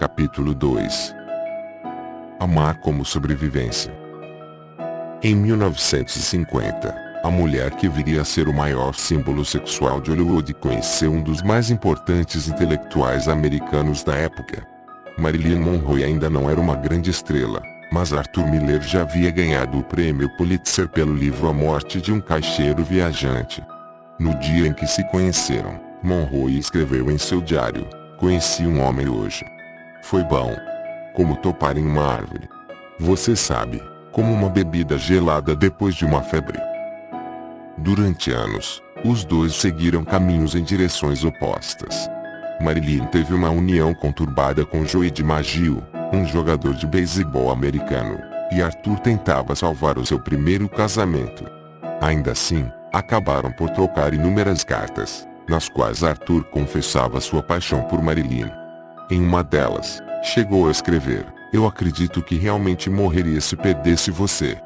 Capítulo 2. Amar como sobrevivência. Em 1950, a mulher que viria a ser o maior símbolo sexual de Hollywood conheceu um dos mais importantes intelectuais americanos da época. Marilyn Monroe ainda não era uma grande estrela, mas Arthur Miller já havia ganhado o prêmio Pulitzer pelo livro A Morte de um Caixeiro Viajante. No dia em que se conheceram, Monroe escreveu em seu diário: "Conheci um homem hoje. Foi bom. Como topar em uma árvore. Você sabe, como uma bebida gelada depois de uma febre." Durante anos, os dois seguiram caminhos em direções opostas. Marilyn teve uma união conturbada com Joe DiMaggio, um jogador de beisebol americano, e Arthur tentava salvar o seu primeiro casamento. Ainda assim, acabaram por trocar inúmeras cartas, nas quais Arthur confessava sua paixão por Marilyn. Em uma delas, chegou a escrever: "Eu acredito que realmente morreria se perdesse você."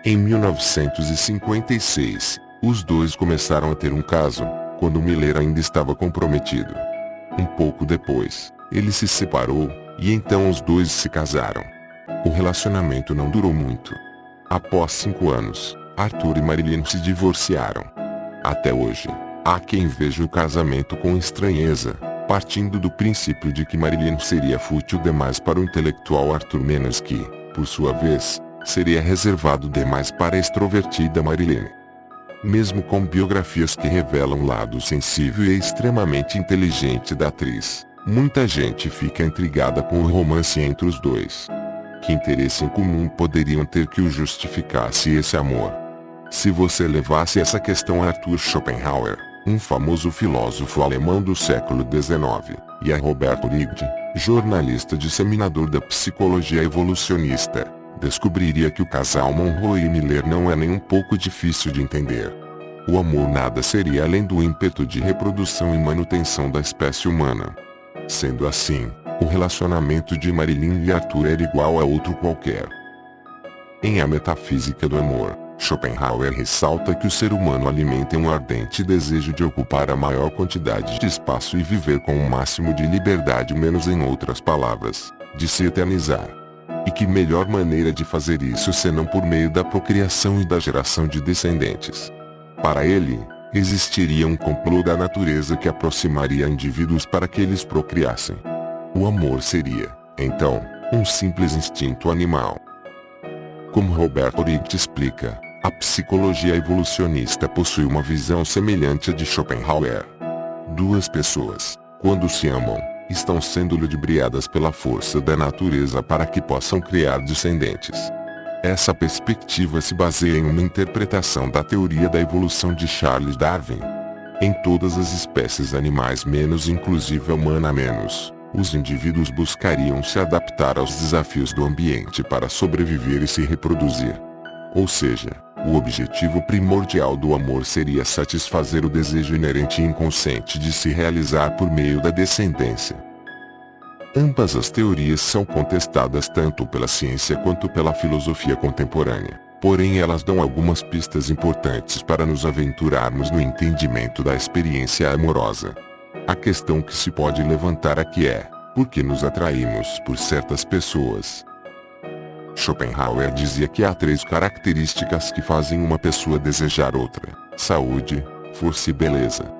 Em 1956, os dois começaram a ter um caso, quando Miller ainda estava comprometido. Um pouco depois, ele se separou, e então os dois se casaram. O relacionamento não durou muito. Após 5 anos, Arthur e Marilyn se divorciaram. Até hoje, há quem veja o casamento com estranheza, partindo do princípio de que Marilyn seria fútil demais para o intelectual Arthur, menos que, por sua vez, seria reservado demais para a extrovertida Marilyn. Mesmo com biografias que revelam o lado sensível e extremamente inteligente da atriz, muita gente fica intrigada com o romance entre os dois. Que interesse em comum poderiam ter que o justificasse esse amor? Se você levasse essa questão a Arthur Schopenhauer, um famoso filósofo alemão do século XIX, e a Robert Rigg, jornalista disseminador da psicologia evolucionista, descobriria que o casal Monroe e Miller não é nem um pouco difícil de entender. O amor nada seria além do ímpeto de reprodução e manutenção da espécie humana. Sendo assim, o relacionamento de Marilyn e Arthur era igual a outro qualquer. Em A Metafísica do Amor, Schopenhauer ressalta que o ser humano alimenta um ardente desejo de ocupar a maior quantidade de espaço e viver com o máximo de liberdade, menos em outras palavras, de se eternizar. E que melhor maneira de fazer isso senão por meio da procriação e da geração de descendentes. Para ele, existiria um complô da natureza que aproximaria indivíduos para que eles procriassem. O amor seria, então, um simples instinto animal. Como Robert Rigg explica, a psicologia evolucionista possui uma visão semelhante à de Schopenhauer. Duas pessoas, quando se amam, estão sendo ludibriadas pela força da natureza para que possam criar descendentes. Essa perspectiva se baseia em uma interpretação da teoria da evolução de Charles Darwin. Em todas as espécies animais menos, inclusive a humana menos, os indivíduos buscariam se adaptar aos desafios do ambiente para sobreviver e se reproduzir. Ou seja, o objetivo primordial do amor seria satisfazer o desejo inerente e inconsciente de se realizar por meio da descendência. Ambas as teorias são contestadas tanto pela ciência quanto pela filosofia contemporânea, porém elas dão algumas pistas importantes para nos aventurarmos no entendimento da experiência amorosa. A questão que se pode levantar aqui é: por que nos atraímos por certas pessoas? Schopenhauer dizia que há 3 características que fazem uma pessoa desejar outra: saúde, força e beleza.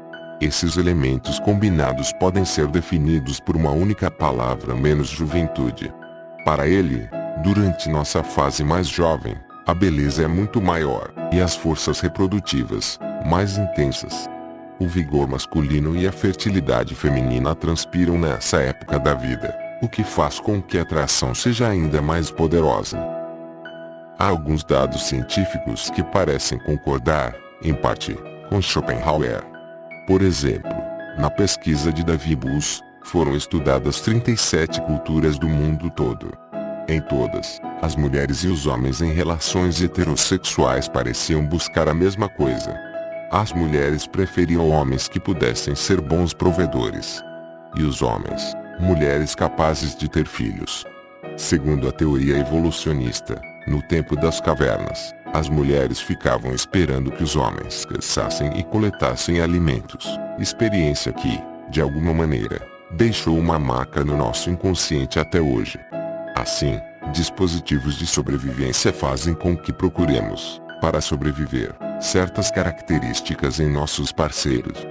Esses elementos combinados podem ser definidos por uma única palavra menos juventude. Para ele, durante nossa fase mais jovem, a beleza é muito maior, e as forças reprodutivas, mais intensas. O vigor masculino e a fertilidade feminina transpiram nessa época da vida, o que faz com que a atração seja ainda mais poderosa. Há alguns dados científicos que parecem concordar, em parte, com Schopenhauer. Por exemplo, na pesquisa de David Buss, foram estudadas 37 culturas do mundo todo. Em todas, as mulheres e os homens em relações heterossexuais pareciam buscar a mesma coisa. As mulheres preferiam homens que pudessem ser bons provedores. E os homens, mulheres capazes de ter filhos. Segundo a teoria evolucionista, no tempo das cavernas, as mulheres ficavam esperando que os homens caçassem e coletassem alimentos, experiência que, de alguma maneira, deixou uma marca no nosso inconsciente até hoje. Assim, dispositivos de sobrevivência fazem com que procuremos, para sobreviver, certas características em nossos parceiros.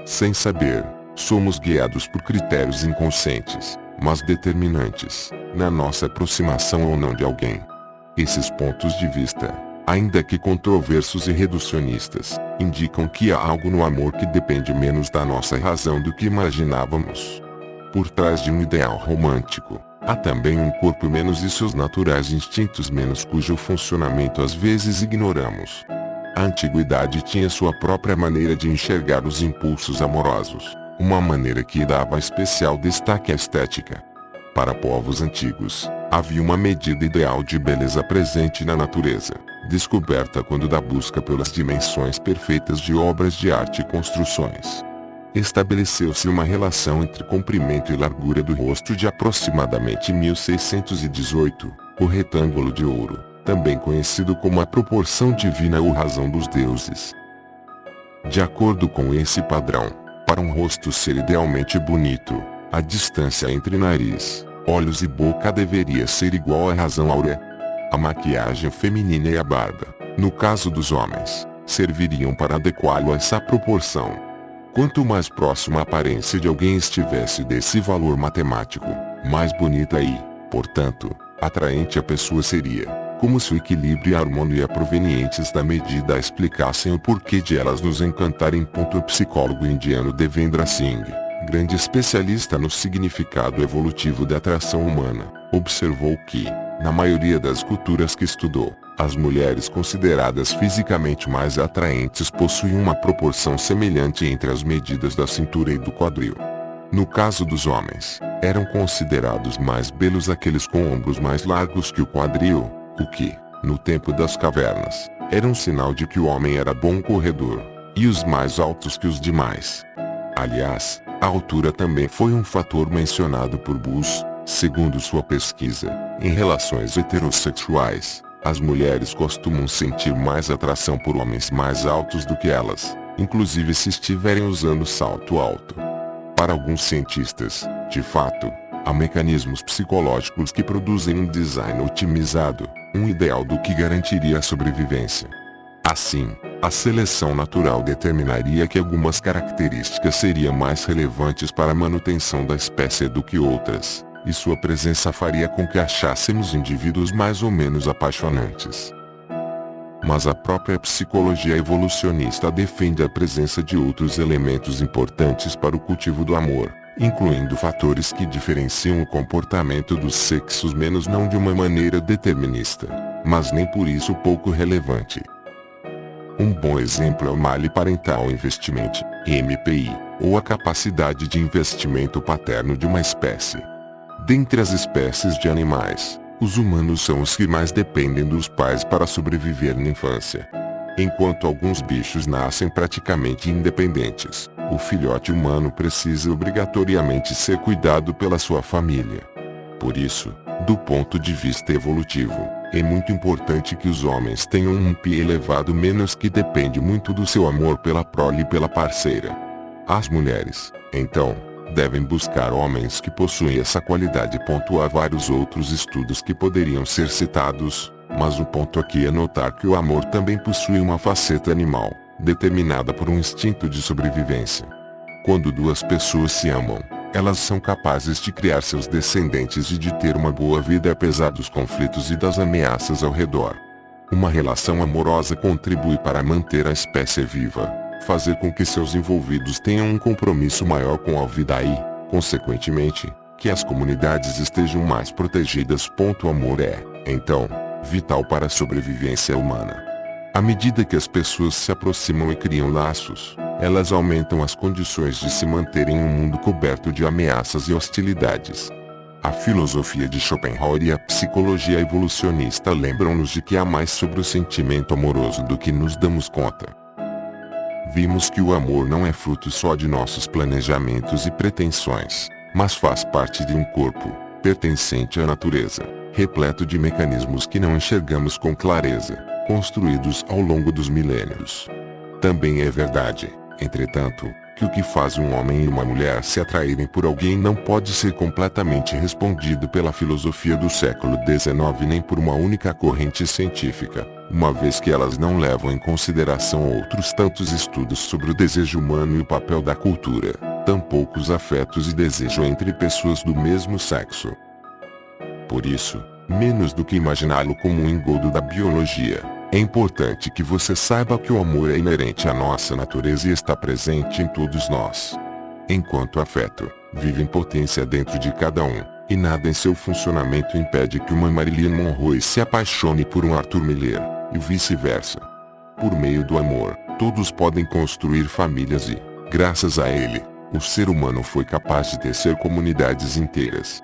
Sem saber, somos guiados por critérios inconscientes, mas determinantes, na nossa aproximação ou não de alguém. Esses pontos de vista, ainda que controversos e reducionistas, indicam que há algo no amor que depende menos da nossa razão do que imaginávamos. Por trás de um ideal romântico, há também um corpo menos e seus naturais instintos menos cujo funcionamento às vezes ignoramos. A antiguidade tinha sua própria maneira de enxergar os impulsos amorosos, uma maneira que dava especial destaque à estética. Para povos antigos, havia uma medida ideal de beleza presente na natureza, descoberta quando da busca pelas dimensões perfeitas de obras de arte e construções. Estabeleceu-se uma relação entre comprimento e largura do rosto de aproximadamente 1618, o retângulo de ouro, também conhecido como a proporção divina ou razão dos deuses. De acordo com esse padrão, para um rosto ser idealmente bonito, a distância entre nariz, olhos e boca deveria ser igual à razão áurea. A maquiagem feminina e a barba, no caso dos homens, serviriam para adequá-lo a essa proporção. Quanto mais próxima a aparência de alguém estivesse desse valor matemático, mais bonita e, portanto, atraente a pessoa seria, como se o equilíbrio e a harmonia provenientes da medida explicassem o porquê de elas nos encantarem. O psicólogo indiano Devendra Singh, grande especialista no significado evolutivo da atração humana, observou que, na maioria das culturas que estudou, as mulheres consideradas fisicamente mais atraentes possuem uma proporção semelhante entre as medidas da cintura e do quadril. No caso dos homens, eram considerados mais belos aqueles com ombros mais largos que o quadril, o que, no tempo das cavernas, era um sinal de que o homem era bom corredor, e os mais altos que os demais. Aliás, a altura também foi um fator mencionado por Bush, segundo sua pesquisa, em relações heterossexuais. As mulheres costumam sentir mais atração por homens mais altos do que elas, inclusive se estiverem usando salto alto. Para alguns cientistas, de fato, há mecanismos psicológicos que produzem um design otimizado, um ideal do que garantiria a sobrevivência. Assim, a seleção natural determinaria que algumas características seriam mais relevantes para a manutenção da espécie do que outras, e sua presença faria com que achássemos indivíduos mais ou menos apaixonantes. Mas a própria psicologia evolucionista defende a presença de outros elementos importantes para o cultivo do amor, incluindo fatores que diferenciam o comportamento dos sexos menos não de uma maneira determinista, mas nem por isso pouco relevante. Um bom exemplo é o Malhe Parental Investment, MPI, ou a capacidade de investimento paterno de uma espécie. Dentre as espécies de animais, os humanos são os que mais dependem dos pais para sobreviver na infância. Enquanto alguns bichos nascem praticamente independentes, o filhote humano precisa obrigatoriamente ser cuidado pela sua família. Por isso, do ponto de vista evolutivo, é muito importante que os homens tenham um PI elevado menos que depende muito do seu amor pela prole e pela parceira. As mulheres, então, devem buscar homens que possuem essa qualidade. Há vários outros estudos que poderiam ser citados, mas o ponto aqui é notar que o amor também possui uma faceta animal, determinada por um instinto de sobrevivência. Quando duas pessoas se amam, elas são capazes de criar seus descendentes e de ter uma boa vida apesar dos conflitos e das ameaças ao redor. Uma relação amorosa contribui para manter a espécie viva, fazer com que seus envolvidos tenham um compromisso maior com a vida e, consequentemente, que as comunidades estejam mais protegidas. O amor é, então, vital para a sobrevivência humana. À medida que as pessoas se aproximam e criam laços, elas aumentam as condições de se manterem em um mundo coberto de ameaças e hostilidades. A filosofia de Schopenhauer e a psicologia evolucionista lembram-nos de que há mais sobre o sentimento amoroso do que nos damos conta. Vimos que o amor não é fruto só de nossos planejamentos e pretensões, mas faz parte de um corpo, pertencente à natureza, repleto de mecanismos que não enxergamos com clareza, construídos ao longo dos milênios. Também é verdade, entretanto, que o que faz um homem e uma mulher se atraírem por alguém não pode ser completamente respondido pela filosofia do século XIX nem por uma única corrente científica, uma vez que elas não levam em consideração outros tantos estudos sobre o desejo humano e o papel da cultura, tampouco os afetos e desejo entre pessoas do mesmo sexo. Por isso, menos do que imaginá-lo como um engodo da biologia, é importante que você saiba que o amor é inerente à nossa natureza e está presente em todos nós. Enquanto afeto, vive em potência dentro de cada um, e nada em seu funcionamento impede que uma Marilyn Monroe se apaixone por um Arthur Miller, e vice-versa. Por meio do amor, todos podem construir famílias e, graças a ele, o ser humano foi capaz de tecer comunidades inteiras.